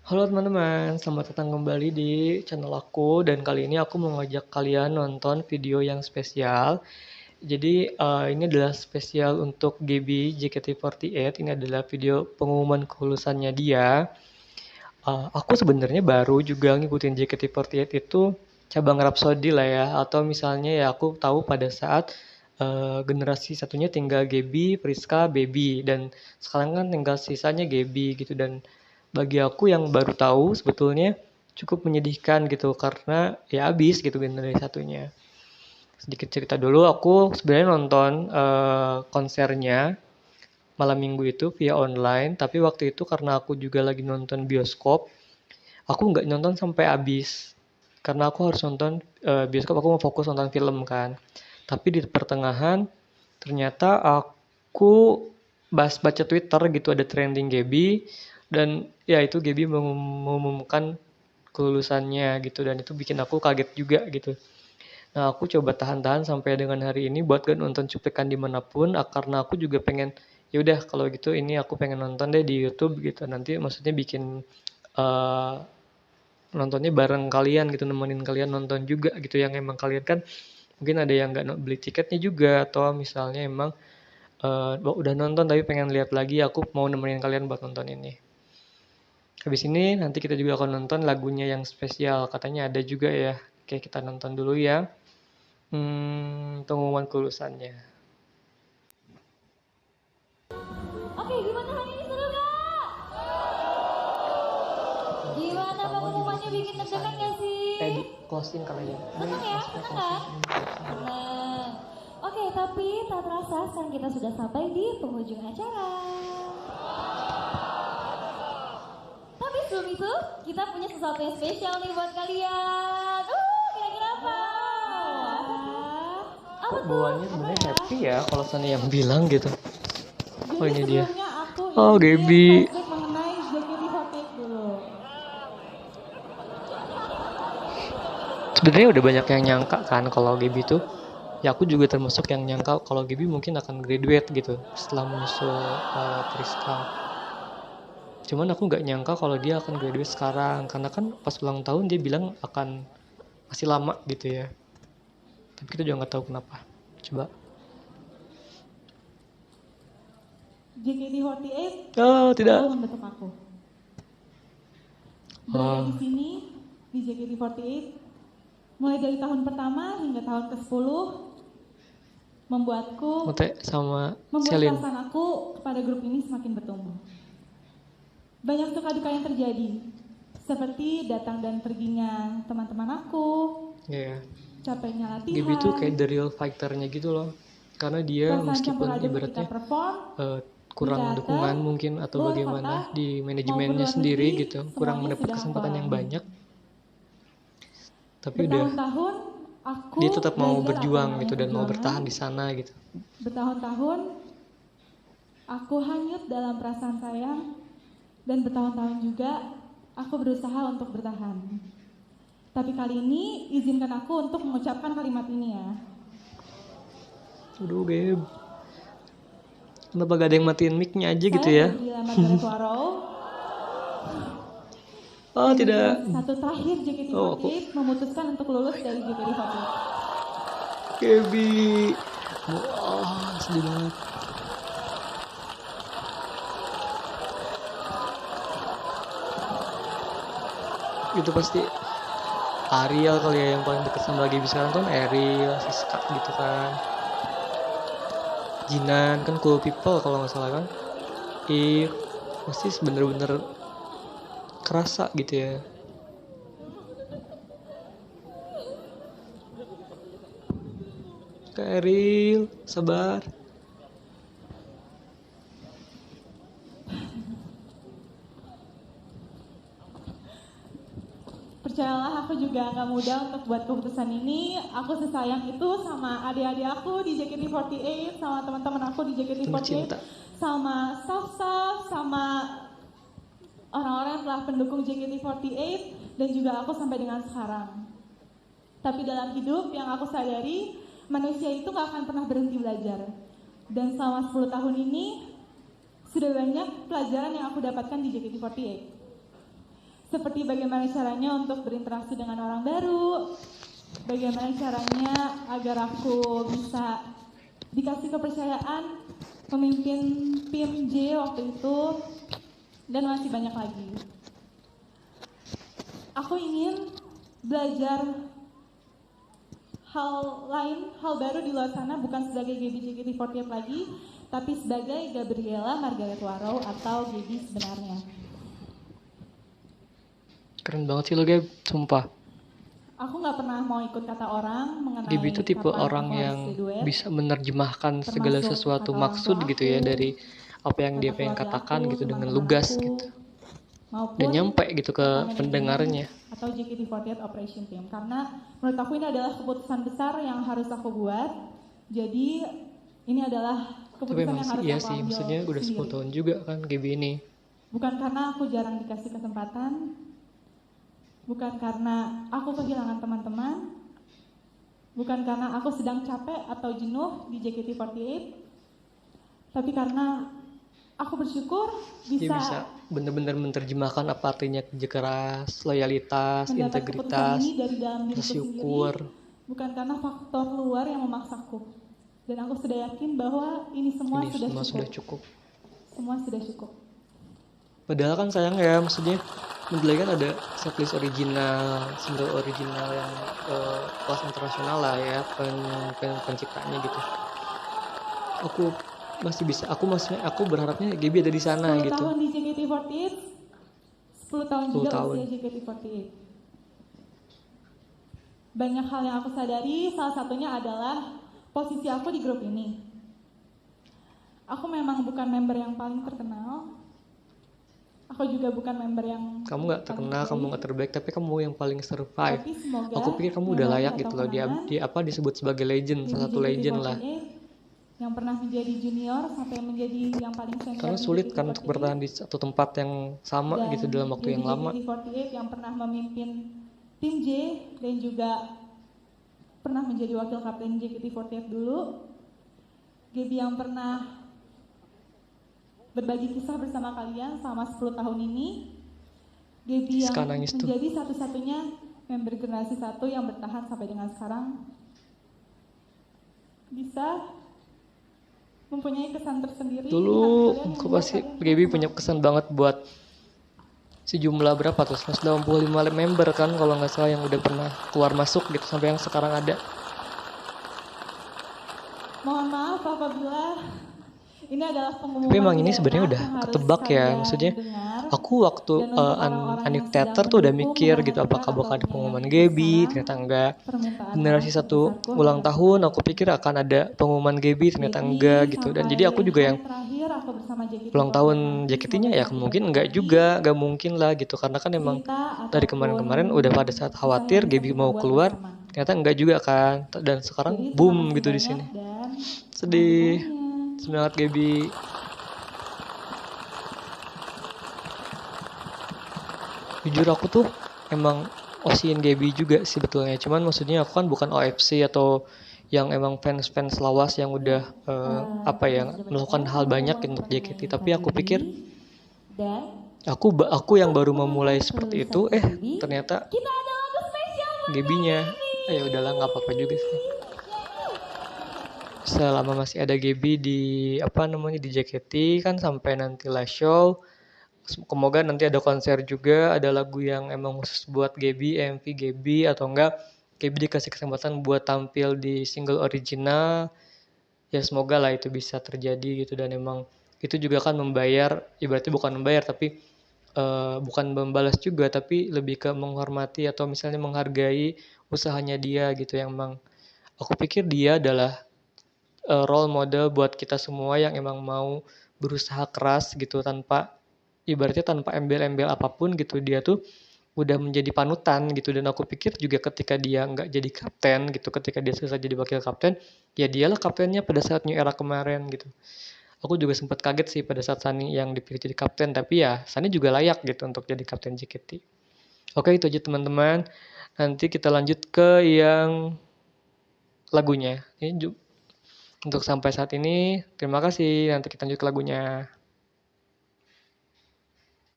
Halo teman-teman, selamat datang kembali di channel aku dan kali ini aku mau ngajak kalian nonton video yang spesial. Jadi ini adalah spesial untuk GB JKT48. Ini adalah video pengumuman kelulusannya dia. Aku sebenarnya baru juga ngikutin JKT48 itu cabang Rhapsody lah ya, atau misalnya ya aku tahu pada saat generasi satunya tinggal Gaby, Priska, Baby, dan sekarang kan tinggal sisanya Gaby gitu. Dan bagi aku yang baru tahu sebetulnya cukup menyedihkan gitu karena ya habis gitu generasi satunya. Sedikit cerita dulu, aku sebenarnya nonton konsernya malam minggu itu via online, tapi waktu itu karena aku juga lagi nonton bioskop, aku nggak nonton sampai habis karena aku harus nonton bioskop, aku mau fokus nonton film kan. Tapi di pertengahan ternyata aku baca Twitter gitu, ada trending Gaby, dan ya itu Gaby mengumumkan kelulusannya gitu, dan itu bikin aku kaget juga gitu. Nah, aku coba tahan-tahan sampai dengan hari ini buat gak nonton cuplikan dimanapun, karena aku juga pengen, ya udah kalau gitu ini aku pengen nonton deh di YouTube gitu. Nanti maksudnya bikin eh, nontonnya bareng kalian gitu, nemenin kalian nonton juga gitu, yang emang kalian kan mungkin ada yang nggak beli tiketnya juga, atau misalnya emang udah nonton tapi pengen lihat lagi, aku mau nemenin kalian buat nonton ini. Habis ini nanti kita juga akan nonton lagunya yang spesial, katanya ada juga ya. Oke, kita nonton dulu ya pengumuman kelulusannya. Oke, gimana hari ini seru gak? Gimana pengumumannya bikin deg-degan gak sih? Di closing kali ya. Seneng ya? Seneng kan? Seneng. Oke, tapi tak terasa sekarang kita sudah sampai di penghujung acara. Tapi sebelum itu, kita punya sesuatu yang spesial nih buat kalian. Kira-kira apa? Apa Kok tuh? bawaannya sebenarnya happy ya kalau sana yang bilang gitu. Oh, ini dia. Sebelumnya aku Oh, ingin Gaby. flashback mengenai JKT48 dulu. Sebenarnya udah banyak yang nyangka kan kalau Gaby tuh, ya aku juga termasuk yang nyangka kalau Gaby mungkin akan graduate gitu setelah menyusul Priska. Cuman aku nggak nyangka kalau dia akan graduate sekarang, karena kan pas ulang tahun dia bilang akan masih lama gitu ya. Tapi kita juga nggak tahu kenapa. Coba. JKT48 Oh, tidak. selalu membentuk aku. Berada di Oh, sini di JKT48 mulai dari tahun pertama hingga tahun ke-10 membuatku Mute sama membuat Selin. perasaan aku kepada grup ini semakin bertumbuh. Banyak suka duka yang terjadi, seperti datang dan perginya teman-teman aku, Iya. capeknya Gaby tuh kayak latihan, the real fighternya gitu loh. Karena dia perasaan campur meskipun aduk ketika ibaratnya perform di kurang teater, dukungan mungkin atau luar kota, bagaimana di maupun manajemennya luar sendiri negeri, gitu, kurang semuanya mendapat sudah aku kesempatan yang alami. banyak, tapi udah Bertahun-tahun aku dia tetap mau belajar apa yang berjuang namanya gitu dan mau perjuangan. bertahan di sana gitu. Bertahun-tahun aku hanyut dalam perasaan sayang, dan bertahun-tahun juga aku berusaha untuk bertahan. Tapi kali ini izinkan aku untuk mengucapkan kalimat ini ya. Aduh, Gabe. Kenapa gak ada yang matiin mic-nya aja gitu Saya ya? Gabriela Margaret Waro, Oh, menjadi tidak. satu terakhir Oh, aku JKT48 memutuskan untuk lulus dari JKT48. Gaby. Wah, sedih banget. Itu pasti Ariel kali ya yang paling deket sama Gaby sekarang kan, Ariel, Siska gitu kan. Jinan kan cool people kalau nggak salah kan. If pasti bener-bener kerasa gitu ya. Kak Ariel, sabar. Percayalah aku juga gak mudah untuk buat keputusan ini. Aku sesayang itu sama adik-adik aku di JKT48, sama teman-teman aku di Penuh JKT48, cinta. sama staff-staff, sama orang-orang yang telah pendukung JKT48, dan juga aku sampai dengan sekarang. Tapi dalam hidup yang aku sadari, manusia itu gak akan pernah berhenti belajar. Dan selama 10 tahun ini, sudah banyak pelajaran yang aku dapatkan di JKT48. seperti bagaimana caranya untuk berinteraksi dengan orang baru, bagaimana caranya agar aku bisa dikasih kepercayaan memimpin tim J waktu itu, dan masih banyak lagi. Aku ingin belajar hal lain, hal baru di luar sana, bukan sebagai Gaby JKT48 lagi, tapi sebagai Gabriela Margaret Warrow atau Gaby sebenarnya. Keren banget sih lo, Gab, sumpah. Aku nggak pernah mau ikut kata orang mengenai Gaby itu tipe kapan orang aku harus yang graduate, bisa menerjemahkan segala termasuk sesuatu kata orang maksud tua gitu aku, ya dari apa yang dia kata pengen keluarga katakan aku, gitu dengan teman-teman lugas aku, gitu. maupun Dan nyampe gitu ke kata manajemen pendengarnya. atau JKT48 Operation Team. Karena menurut aku ini adalah keputusan besar yang harus aku buat. Jadi ini adalah Tapi keputusan emang yang sih harus iya aku sih, ambil maksudnya udah 10 sendiri. tahun juga kan Gaby ini. Bukan karena aku jarang dikasih kesempatan, bukan karena aku kehilangan teman-teman, bukan karena aku sedang capek atau jenuh di JKT48, tapi karena aku bersyukur Dia bisa bisa benar-benar menerjemahkan apa artinya kerja keras, loyalitas, mendapat keputusan ini integritas, dari dalam diriku rasa sendiri, syukur. bukan karena faktor luar yang memaksaku. Dan aku sudah yakin bahwa ini semua Ini sudah semua cukup. sudah cukup. Semua sudah cukup. Padahal kan sayang ya, maksudnya Mendeley kan ada setlist original, single original yang kelas internasional lah ya, penciptanya gitu. Aku berharapnya Gaby ada di sana 10 gitu. tahun di JKT48, 10 tahun 10 juga tahun. usia JKT48. Banyak hal yang aku sadari, salah satunya adalah posisi aku di grup ini. Aku memang bukan member yang paling terkenal. Aku juga bukan member yang Kamu nggak terkenal, kamu nggak terbaik, tapi kamu yang paling survive. Tapi semoga Aku pikir kamu udah memori layak atau gitu loh, kenangan disebut sebagai legend, salah satu legend lah. yang pernah menjadi junior sampai menjadi yang paling senior. Karena sulit kan untuk bertahan di satu tempat yang sama dan gitu dalam waktu yang lama. JKT48 yang pernah memimpin tim J dan juga pernah menjadi wakil kapten JKT48 dulu. Gaby yang pernah berbagi kisah bersama kalian selama 10 tahun ini. Gaby yang menjadi satu-satunya member generasi 1 yang bertahan sampai dengan sekarang. Bisa mempunyai kesan tersendiri. Dulu aku pasti Gaby punya kesan banget buat sejumlah berapa tuh, 185 member kan kalau nggak salah yang udah pernah keluar masuk gitu sampai yang sekarang ada. Mohon maaf apabila ini adalah pengumuman. Tapi emang ini sebenarnya udah ketebak ya, maksudnya aku waktu Anik Theater tuh udah mikir gitu apakah bakal ada pengumuman Gaby, ternyata enggak. Generasi 1 ulang tahun aku pikir akan ada pengumuman Gaby, ternyata enggak gitu. Dan jadi aku juga yang ulang tahun JKT-nya ya mungkin enggak juga, enggak mungkin lah gitu, karena kan emang dari kemarin-kemarin udah pada saat khawatir Gaby mau keluar, ternyata enggak juga kan. Dan sekarang boom gitu di sini. Sedih. Semangat Gaby. Jujur aku tuh emang osiin Gaby juga sih sebetulnya. Cuman maksudnya aku kan bukan OFC atau yang emang fans lawas yang udah melakukan hal banyak untuk JKT. Tapi aku pikir aku yang baru memulai seperti itu, ternyata Gaby-nya. Ya udahlah, nggak apa-apa juga sih. Selama masih ada Gaby di JKT kan sampai nanti live show. Semoga nanti ada konser juga, ada lagu yang emang khusus buat Gaby, MV Gaby, atau enggak Gaby dikasih kesempatan buat tampil di single original. Ya semoga lah itu bisa terjadi gitu, dan emang itu juga kan membayar, ibaratnya bukan membayar tapi bukan membalas juga, tapi lebih ke menghormati atau misalnya menghargai usahanya dia gitu. Yang emang aku pikir dia adalah role model buat kita semua yang emang mau berusaha keras gitu tanpa embel-embel apapun gitu. Dia tuh udah menjadi panutan gitu, dan aku pikir juga ketika dia nggak jadi kapten gitu, ketika dia selesai jadi wakil kapten, ya dialah kaptennya pada saat New Era kemarin gitu. Aku juga sempat kaget sih pada saat Sunny yang dipilih jadi kapten, tapi ya Sunny juga layak gitu untuk jadi kapten JKT. Oke, itu aja teman-teman. Nanti kita lanjut ke yang lagunya. Ini untuk sampai saat ini, terima kasih. Nanti kita lanjut ke lagunya.